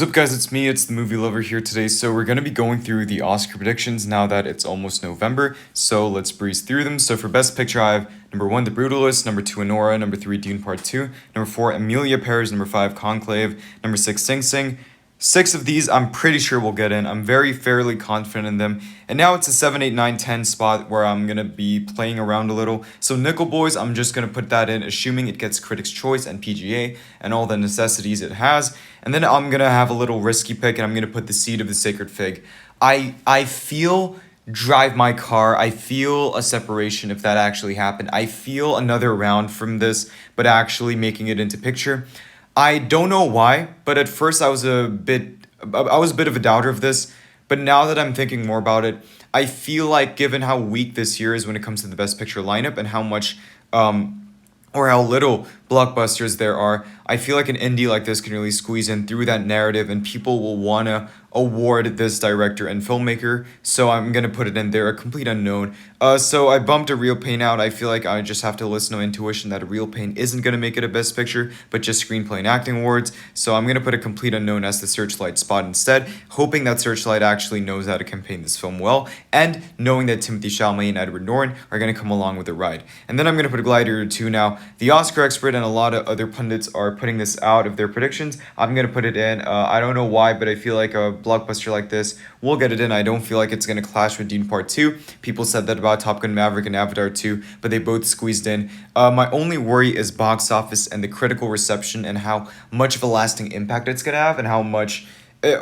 What's up, guys? It's me, it's the movie lover here today. So we're going to be going through the Oscar predictions now that it's almost November. So let's breeze through them. So for Best Picture, I have number 1, The Brutalist, number 2, Anora, number 3, Dune Part 2, number 4, Emilia Paris, number 5, Conclave, number 6, Sing Sing. 6 of these I'm pretty sure will get in. I'm very fairly confident in them. And now it's a 7, 8, 9, 10 spot where I'm going to be playing around a little. So Nickel Boys, I'm just going to put that in, assuming it gets Critics' Choice and PGA and all the necessities it has. And then I'm going to have a little risky pick, and I'm going to put The Seed of the Sacred Fig. I feel Drive My Car. I feel a separation if that actually happened. I feel another round from this, but actually making it into picture. I don't know why, but at first I was a bit of a doubter of this, but now that I'm thinking more about it, I feel like given how weak this year is when it comes to the Best Picture lineup and how much or how little blockbusters there are, I feel like an indie like this can really squeeze in through that narrative, and people will want to award this director and filmmaker. So I'm going to put it in there, A Complete Unknown. So I bumped A Real Pain out. I feel like I just have to listen to intuition that A Real Pain isn't going to make it a Best Picture, but just Screenplay and Acting Awards. So I'm going to put A Complete Unknown as the Searchlight spot instead, hoping that Searchlight actually knows how to campaign this film well, and knowing that Timothée Chalamet and Edward Norton are going to come along with the ride. And then I'm going to put a Gladiator 2 now. The Oscar expert and a lot of other pundits are putting this out of their predictions. I'm going to put it in. I don't know why, but I feel like a blockbuster like this will get it in. I don't feel like it's going to clash with Dune Part 2. People said that about Top Gun Maverick and Avatar 2, but they both squeezed in. My only worry is box office and the critical reception and how much of a lasting impact it's going to have, and how much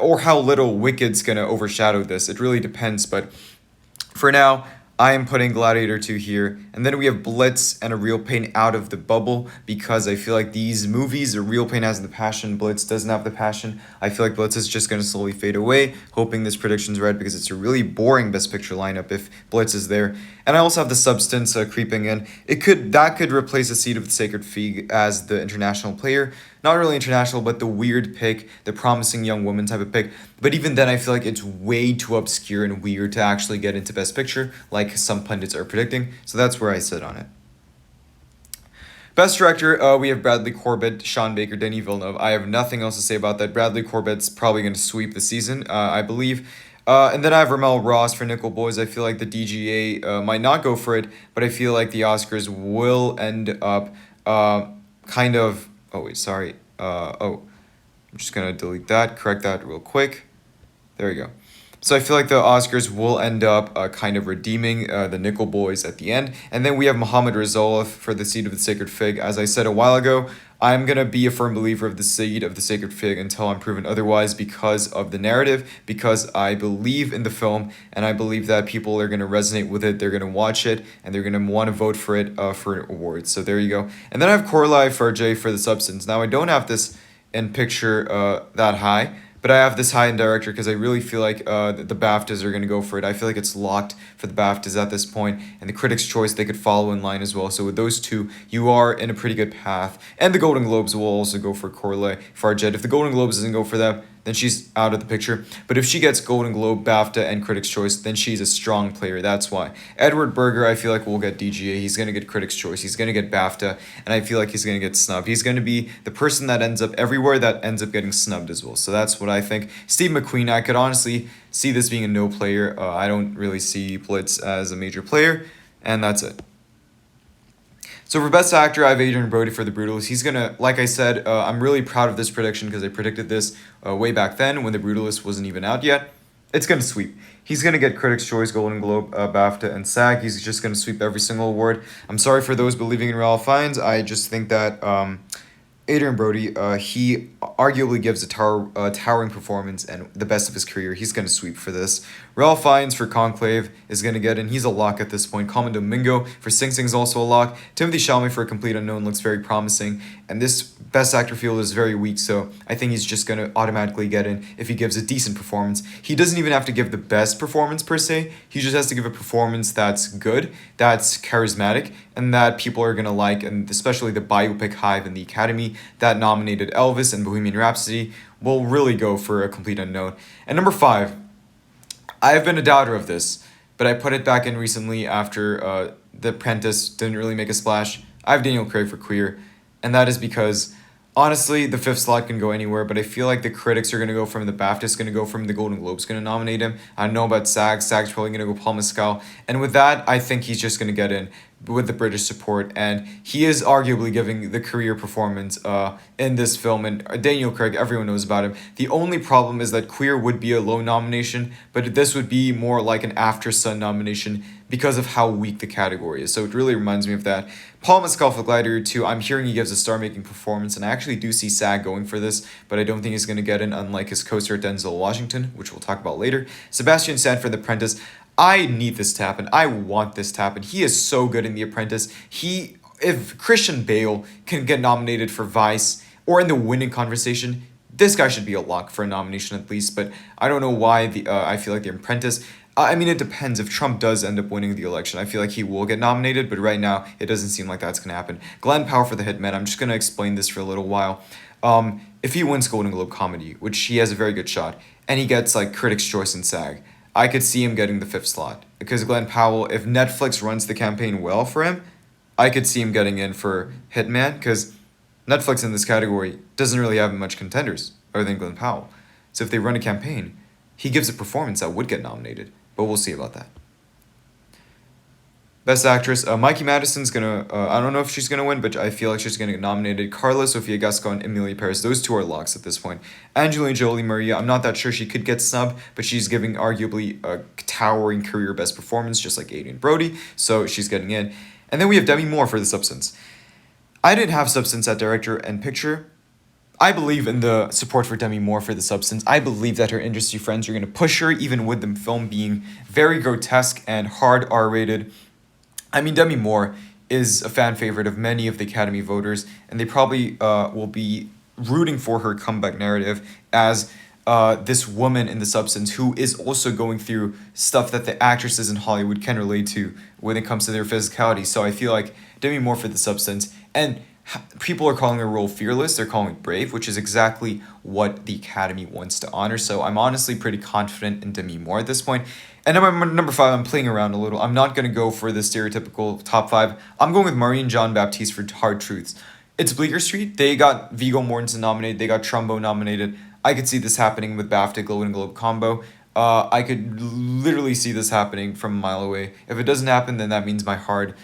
or how little Wicked's going to overshadow this. It really depends, but for now, I am putting Gladiator 2 here. And then we have Blitz and A Real Pain out of the bubble, because I feel like these movies, A Real Pain has the passion, Blitz doesn't have the passion. I feel like Blitz is just going to slowly fade away, hoping this prediction's right, because it's a really boring Best Picture lineup if Blitz is there. And I also have The Substance creeping in. That could replace A Seed of the Sacred Fig as the international player. Not really international, but the weird pick, the promising young woman type of pick. But even then, I feel like it's way too obscure and weird to actually get into Best Picture, like some pundits are predicting. So that's where I sit on it. Best Director, we have Bradley Corbett, Sean Baker, Denis Villeneuve. I have nothing else to say about that. Bradley Corbett's probably going to sweep the season, I believe. And then I have Ramel Ross for Nickel Boys. I feel like the DGA might not go for it, but I feel like the Oscars will end up kind of... Oh, wait, sorry. I'm just going to delete that, correct that real quick. There we go. So I feel like the Oscars will end up kind of redeeming the Nickel Boys at the end. And then we have Mohamed Razoloff for The Seed of the Sacred Fig. As I said a while ago, I'm going to be a firm believer of The Seed of the Sacred Fig until I'm proven otherwise, because of the narrative, because I believe in the film, and I believe that people are going to resonate with it, they're going to watch it, and they're going to want to vote for it for awards. So there you go. And then I have Coralie Farge for The Substance. Now, I don't have this in picture that high, but I have this high in director because I really feel like the BAFTAs are going to go for it. I feel like it's locked for the BAFTAs at this point, and the Critics' Choice, they could follow in line as well. So with those two, you are in a pretty good path. And the Golden Globes will also go for Coralie Farge. If the Golden Globes doesn't go for them, then she's out of the picture. But if she gets Golden Globe, BAFTA, and Critics' Choice, then she's a strong player. That's why. Edward Berger, I feel like, will get DGA. He's going to get Critics' Choice. He's going to get BAFTA. And I feel like he's going to get snubbed. He's going to be the person that ends up everywhere that ends up getting snubbed as well. So that's what I think. Steve McQueen, I could honestly see this being a no player. I don't really see Blitz as a major player. And that's it. So for Best Actor, I have Adrien Brody for The Brutalist. He's going to, like I said, I'm really proud of this prediction because I predicted this way back then when The Brutalist wasn't even out yet. It's going to sweep. He's going to get Critics' Choice, Golden Globe, BAFTA, and SAG. He's just going to sweep every single award. I'm sorry for those believing in Ralph Fiennes. I just think that Adrien Brody, he arguably gives a towering performance and the best of his career. He's going to sweep for this. Ralph Fiennes for Conclave is going to get in. He's a lock at this point. Common Domingo for Sing Sing is also a lock. Timothée Chalamet for A Complete Unknown looks very promising. And this Best Actor field is very weak, so I think he's just going to automatically get in if he gives a decent performance. He doesn't even have to give the best performance per se. He just has to give a performance that's good, that's charismatic, and that people are going to like, and especially the biopic hive in the Academy that nominated Elvis and Bohemian Rhapsody will really go for A Complete Unknown. And number 5, I have been a doubter of this, but I put it back in recently after The Apprentice didn't really make a splash. I have Daniel Craig for Queer, and that is because Honestly, the fifth slot can go anywhere, but I feel like the critics are gonna go from the BAFTA's gonna go from the Golden Globe's gonna nominate him. I don't know about SAG. SAG's probably gonna go Paul Mescal, and with that, I think he's just gonna get in with the British support, and he is arguably giving the career performance in this film. And Daniel Craig, everyone knows about him. The only problem is that Queer would be a low nomination, but this would be more like an After Sun nomination because of how weak the category is. So it really reminds me of that. Paul Mescal for Gladiator 2, I'm hearing he gives a star-making performance, and I actually do see SAG going for this, but I don't think he's going to get in, unlike his co-star Denzel Washington, which we'll talk about later. Sebastian Stan for The Apprentice, I need this to happen. I want this to happen. He is so good in The Apprentice. If Christian Bale can get nominated for Vice or in the winning conversation, this guy should be a lock for a nomination at least. But I don't know why I feel like The Apprentice. I mean, it depends. If Trump does end up winning the election, I feel like he will get nominated, but right now, it doesn't seem like that's going to happen. Glenn Powell for The Hitman, I'm just going to explain this for a little while. If he wins Golden Globe Comedy, which he has a very good shot, and he gets, like, Critics' Choice and SAG, I could see him getting the fifth slot. Because Glenn Powell, if Netflix runs the campaign well for him, I could see him getting in for Hitman, because Netflix in this category doesn't really have much contenders other than Glenn Powell. So if they run a campaign, he gives a performance that would get nominated. But we'll see about that. Best Actress, Mikey Madison's gonna, I don't know if she's gonna win, but I feel like she's gonna get nominated. Carla Sofia Gascon, Emilia Paris, those two are locks at this point. Angelina Jolie Maria, I'm not that sure she could get snubbed, but she's giving arguably a towering career best performance, just like Adrien Brody, so she's getting in. And then we have Demi Moore for The Substance. I didn't have Substance at director and picture. I believe in the support for Demi Moore for The Substance. I believe that her industry friends are going to push her, even with the film being very grotesque and hard R-rated. I mean, Demi Moore is a fan favorite of many of the Academy voters, and they probably will be rooting for her comeback narrative as this woman in The Substance who is also going through stuff that the actresses in Hollywood can relate to when it comes to their physicality. So I feel like Demi Moore for The Substance, and people are calling her role fearless, they're calling it brave, which is exactly what the Academy wants to honor. So I'm honestly pretty confident in Demi Moore at this point. And number 5, I'm playing around a little. I'm not going to go for the stereotypical top 5. I'm going with Maureen Jean-Baptiste for Hard Truths. It's Bleecker Street. They got Viggo Mortensen nominated. They got Trumbo nominated. I could see this happening with BAFTA Golden Globe combo. I could literally see this happening from a mile away. If it doesn't happen, then that means my hard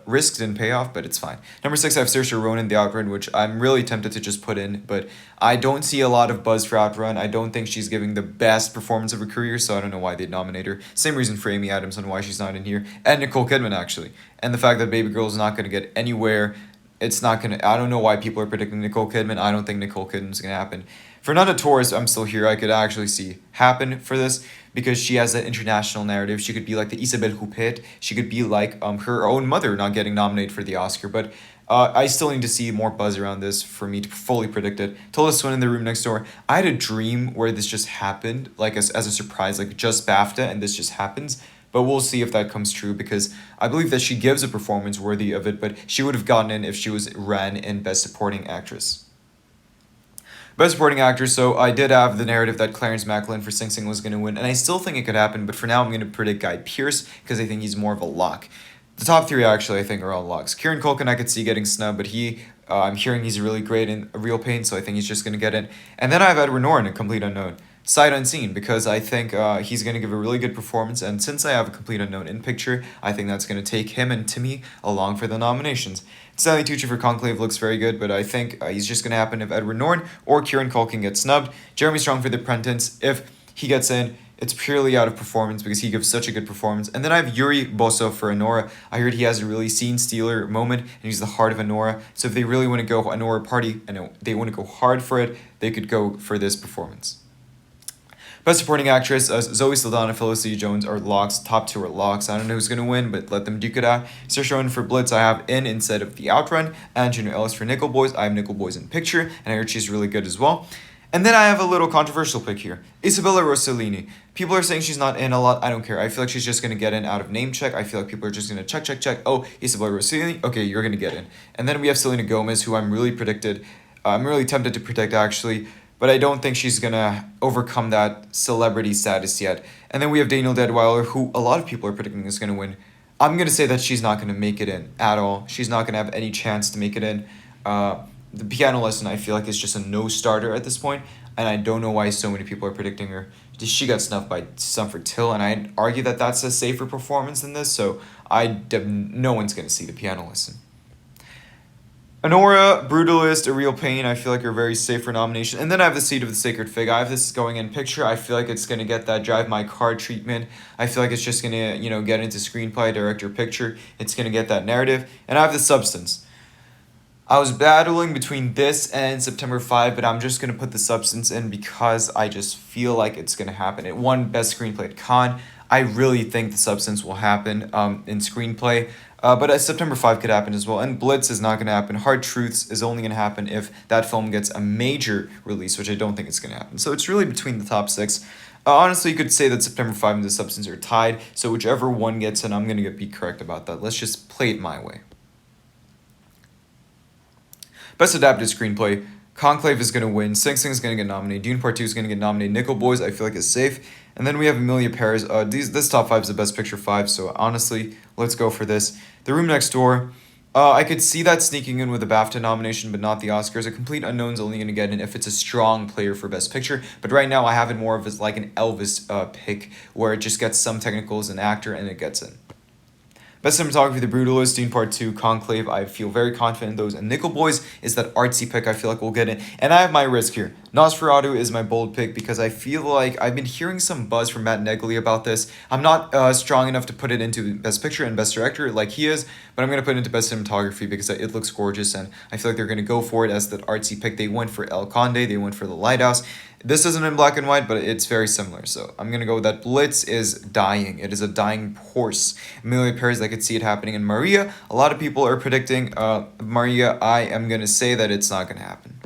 risk didn't pay off, but it's fine. Number 6, I have Saoirse Ronan, The Outrun, which I'm really tempted to just put in, but I don't see a lot of buzz for Outrun. I don't think she's giving the best performance of her career, so I don't know why they'd nominate her. Same reason for Amy Adams on why she's not in here, and Nicole Kidman, actually. And the fact that Baby Girl is not going to get anywhere, it's not going to... I don't know why people are predicting Nicole Kidman. I don't think Nicole Kidman's going to happen. Fernanda Torres, I'm still here, I could actually see happen for this, because she has that international narrative. She could be like the Isabelle Huppert. She could be like her own mother not getting nominated for the Oscar. But I still need to see more buzz around this for me to fully predict it. Tilda Swinton in The Room Next Door. I had a dream where this just happened, like as a surprise, like just BAFTA, and this just happens. But we'll see if that comes true, because I believe that she gives a performance worthy of it, but she would have gotten in if she was ran in Best Supporting Actress. Best Supporting Actress, so I did have the narrative that Clarence Macklin for Sing Sing was going to win, and I still think it could happen, but for now I'm going to predict Guy Pearce, because I think he's more of a lock. The top 3 actually I think are all locks. Kieran Culkin I could see getting snubbed, but I'm hearing he's really great in Real Pain, so I think he's just going to get in. And then I have Edward Norton, A Complete Unknown. Sight Unseen, because I think he's going to give a really good performance, and since I have A Complete Unknown in picture, I think that's going to take him and Timmy along for the nominations. Stanley Tucci for Conclave looks very good, but I think he's just going to happen if Edward Norton or Kieran Culkin gets snubbed. Jeremy Strong for The Apprentice, if he gets in, it's purely out of performance because he gives such a good performance. And then I have Yuri Boso for Anora. I heard he has a really scene stealer moment, and he's the heart of Anora. So if they really want to go Anora party and they want to go hard for it, they could go for this performance. Best Supporting Actress, Zoe Saldana, Felicity Jones are locks. Top 2 are locks. I don't know who's going to win, but let them duke it out. Saoirse Ronan for Blitz, I have in instead of The Outrun. And Juno Ellis for Nickel Boys. I have Nickel Boys in picture, and I heard she's really good as well. And then I have a little controversial pick here. Isabella Rossellini. People are saying she's not in a lot. I don't care. I feel like she's just going to get in out of name check. I feel like people are just going to check. Oh, Isabella Rossellini. Okay, you're going to get in. And then we have Selena Gomez, who I'm really tempted to predict, actually. But I don't think she's going to overcome that celebrity status yet. And then we have Daniel Deadwyler, who a lot of people are predicting is going to win. I'm going to say that she's not going to make it in at all. She's not going to have any chance to make it in. The piano lesson, I feel like, is just a no-starter at this point, and I don't know why so many people are predicting her. She got snuffed by Sumford Till, and I'd argue that that's a safer performance than this, so no one's going to see the piano lesson. Honora, Brutalist, A Real Pain, I feel like are very safe for nomination. And then I have The Seed of the Sacred Fig. I have this going in picture. I feel like it's going to get that Drive My Car treatment. I feel like it's just going to, get into screenplay, director, picture. It's going to get that narrative. And I have The Substance. I was battling between this and September 5, but I'm just going to put The Substance in because I just feel like it's going to happen. It won Best Screenplay at Cannes. I really think The Substance will happen in screenplay. But September 5 could happen as well. And Blitz is not going to happen. Hard Truths is only going to happen if that film gets a major release, which I don't think is going to happen. So it's really between the top six. Honestly, you could say that September 5 and The Substance are tied. So whichever one gets in, I'm going to be correct about that. Let's just play it my way. Best Adapted Screenplay. Conclave is going to win. Sing Sing is going to get nominated. Dune Part 2 is going to get nominated. Nickel Boys, I feel like, is safe. And then we have Emilia Paris. This top 5 is the Best Picture 5, so honestly, let's go for this. The Room Next Door. I could see that sneaking in with a BAFTA nomination, but not the Oscars. A Complete Unknown's only going to get in if it's a strong player for Best Picture. But right now, I have it more of as like an Elvis pick, where it just gets some technicals, an actor, and it gets in. Best Cinematography, The Brutalist, Dune Part 2, Conclave, I feel very confident in those. And Nickel Boys is that artsy pick I feel like we'll get in. And I have my risk here. Nosferatu is my bold pick because I feel like I've been hearing some buzz from Matt Negley about this. I'm not strong enough to put it into Best Picture and Best Director like he is, but I'm going to put it into Best Cinematography because it looks gorgeous and I feel like they're going to go for it as that artsy pick. They went for El Conde, they went for The Lighthouse. This isn't in black and white, but it's very similar. So I'm going to go with that. Blitz is dying. It is a dying horse. Emilia Paris, I could see it happening. And Maria, a lot of people are predicting Maria. I am going to say that it's not going to happen.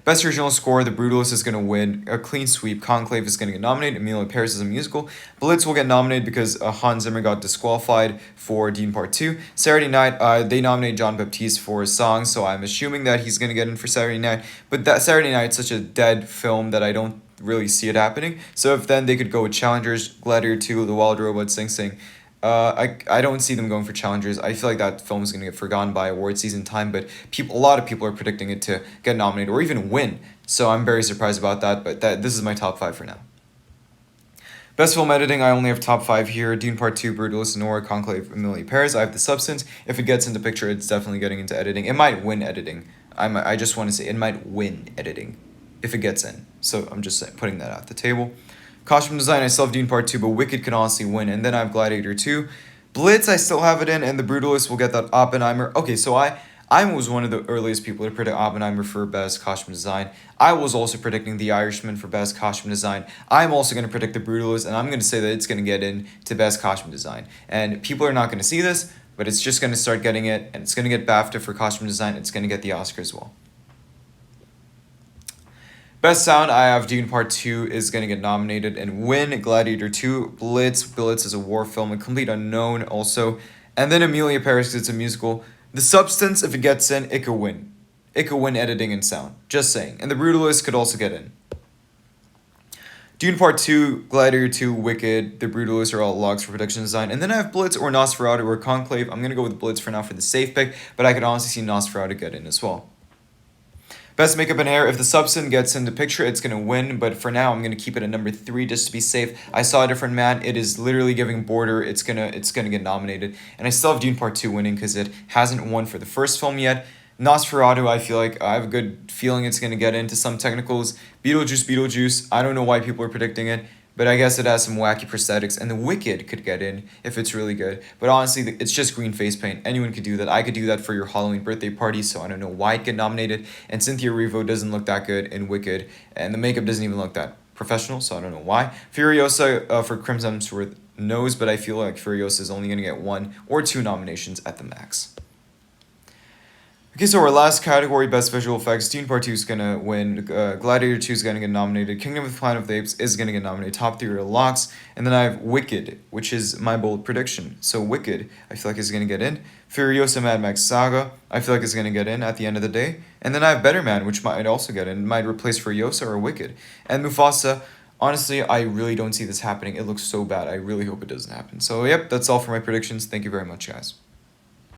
Best Original Score, The Brutalist is going to win. A clean sweep. Conclave is going to get nominated. Emilia Paris is a musical. Blitz will get nominated because Hans Zimmer got disqualified for Dune Part 2. Saturday Night, they nominated John Baptiste for a song, so I'm assuming that he's going to get in for Saturday Night. But that Saturday Night's such a dead film that I don't really see it happening. So if then they could go with Challengers, Gladiator 2, The Wild Robot, Sing Sing. I don't see them going for Challengers. I feel like that film is going to get forgotten by award season time, but a lot of people are predicting it to get nominated or even win. So I'm very surprised about that, but this is my top 5 for now. Best Film Editing, I only have top 5 here. Dune Part 2, Brutalist, Nora, Conclave, Emilia Paris. I have The Substance. If it gets into picture, it's definitely getting into editing. It might win editing. I just want to say it might win editing if it gets in. So I'm just putting that out the table. Costume Design, I still have Dune Part 2, but Wicked can honestly win. And then I have Gladiator 2. Blitz, I still have it in, and The Brutalist will get that Oppenheimer. Okay, so I was one of the earliest people to predict Oppenheimer for Best Costume Design. I was also predicting The Irishman for Best Costume Design. I'm also going to predict The Brutalist, and I'm going to say that it's going to get in to Best Costume Design. And people are not going to see this, but it's just going to start getting it, and it's going to get BAFTA for Costume Design. It's going to get the Oscar as well. Best Sound, I have Dune Part 2 is going to get nominated and win. Gladiator 2, Blitz is a war film. A Complete Unknown also. And then Emilia Paris, because it's a musical. The Substance, if it gets in, it could win. It could win editing and sound. Just saying. And The Brutalist could also get in. Dune Part 2, Gladiator 2, Wicked, The Brutalist are all logs for production design. And then I have Blitz or Nosferatu or Conclave. I'm going to go with Blitz for now for the safe pick, but I could honestly see Nosferatu get in as well. Best Makeup and Hair, if The Substance gets into picture, it's going to win, but for now, I'm going to keep it at number 3 just to be safe. I Saw a Different Man, it is literally giving border, it's gonna get nominated, and I still have Dune Part 2 winning because it hasn't won for the first film yet. Nosferatu, I feel like I have a good feeling it's going to get into some technicals. Beetlejuice, I don't know why people are predicting it, but I guess it has some wacky prosthetics, and The Wicked could get in if it's really good. But honestly, it's just green face paint. Anyone could do that. I could do that for your Halloween birthday party, so I don't know why it get nominated. And Cynthia Erivo doesn't look that good in Wicked, and the makeup doesn't even look that professional, so I don't know why. Furiosa for Crimson Hemsworth knows, but I feel like Furiosa is only going to get 1 or 2 nominations at the max. Okay, so our last category, Best Visual Effects, Dune Part 2 is going to win, Gladiator 2 is going to get nominated, Kingdom of the Planet of the Apes is going to get nominated, top 3 are locks, and then I have Wicked, which is my bold prediction. So Wicked, I feel like is going to get in. Furiosa Mad Max Saga, I feel like is going to get in at the end of the day. And then I have Better Man, which might also get in, might replace Furiosa or Wicked. And Mufasa, honestly, I really don't see this happening. It looks so bad. I really hope it doesn't happen. So yep, that's all for my predictions. Thank you very much, guys.